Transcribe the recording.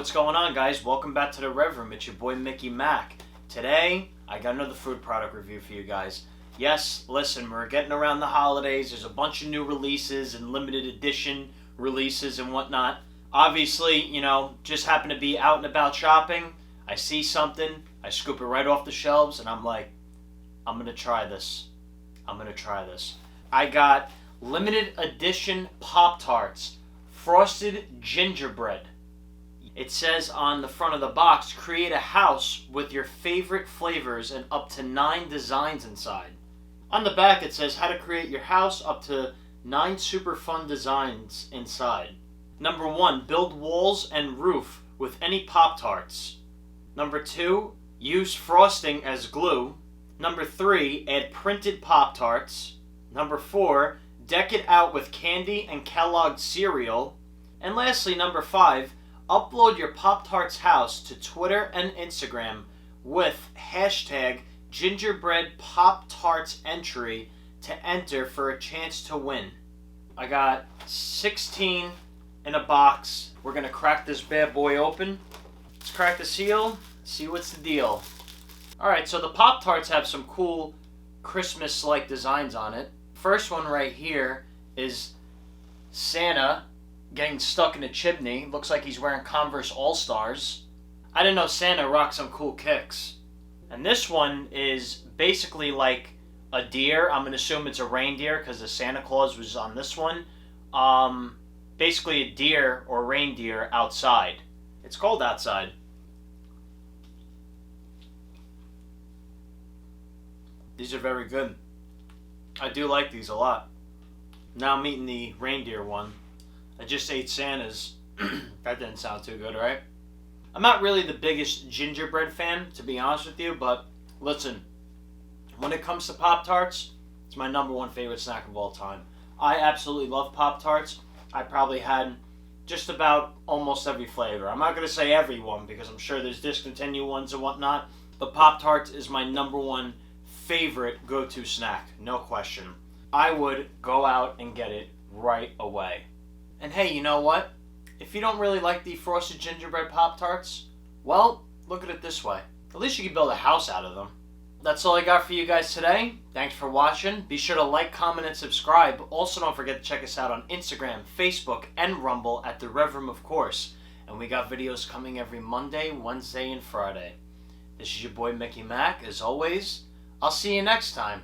what's going on, guys? Welcome back to the Rev Room. It's your boy Mickey Mac. Today, I got another food product review for you guys. Yes, listen, we're getting around the holidays. There's a bunch of new releases and limited edition releases and whatnot. Obviously, just happen to be out and about shopping. I see something, I scoop it right off the shelves, and I'm like, I'm going to try this. I got limited edition Pop-Tarts, frosted gingerbread. It says on the front of the box, create a house with your favorite flavors and up to 9 designs inside. On the back it says how to create your house, up to 9 super fun designs inside. Number 1, build walls and roof with any Pop-Tarts. Number 2, use frosting as glue. Number 3, add printed Pop-Tarts. Number 4, deck it out with candy and Kellogg's cereal. And lastly, number 5, upload your Pop-Tarts house to Twitter and Instagram with hashtag Gingerbread Pop-Tarts entry to enter for a chance to win. I got 16 in a box. We're going to crack this bad boy open. Let's crack the seal, see what's the deal. Alright, so the Pop-Tarts have some cool Christmas-like designs on it. First one right here is Santa getting stuck in a chimney. Looks like he's wearing Converse All-Stars. I didn't know Santa rocked some cool kicks. And this one is basically like a deer. I'm going to assume it's a reindeer because the Santa Claus was on this one. Basically a deer or reindeer outside. It's cold outside. These are very good. I do like these a lot. Now I'm eating the reindeer one. I just ate Santa's. That didn't sound too good, right? I'm not really the biggest gingerbread fan, to be honest with you, but listen, when it comes to Pop-Tarts, it's my number 1 favorite snack of all time. I absolutely love Pop-Tarts. I probably had just about almost every flavor. I'm not going to say every one because I'm sure there's discontinued ones and whatnot, but Pop-Tarts is my number 1 favorite go-to snack, no question. I would go out and get it right away. And hey, you know what? If you don't really like the frosted gingerbread Pop-Tarts, well, look at it this way. At least you can build a house out of them. That's all I got for you guys today. Thanks for watching. Be sure to like, comment, and subscribe. Also, don't forget to check us out on Instagram, Facebook, and Rumble at The Rev Room, of course. And we got videos coming every Monday, Wednesday, and Friday. This is your boy Mickey Mac. As always, I'll see you next time.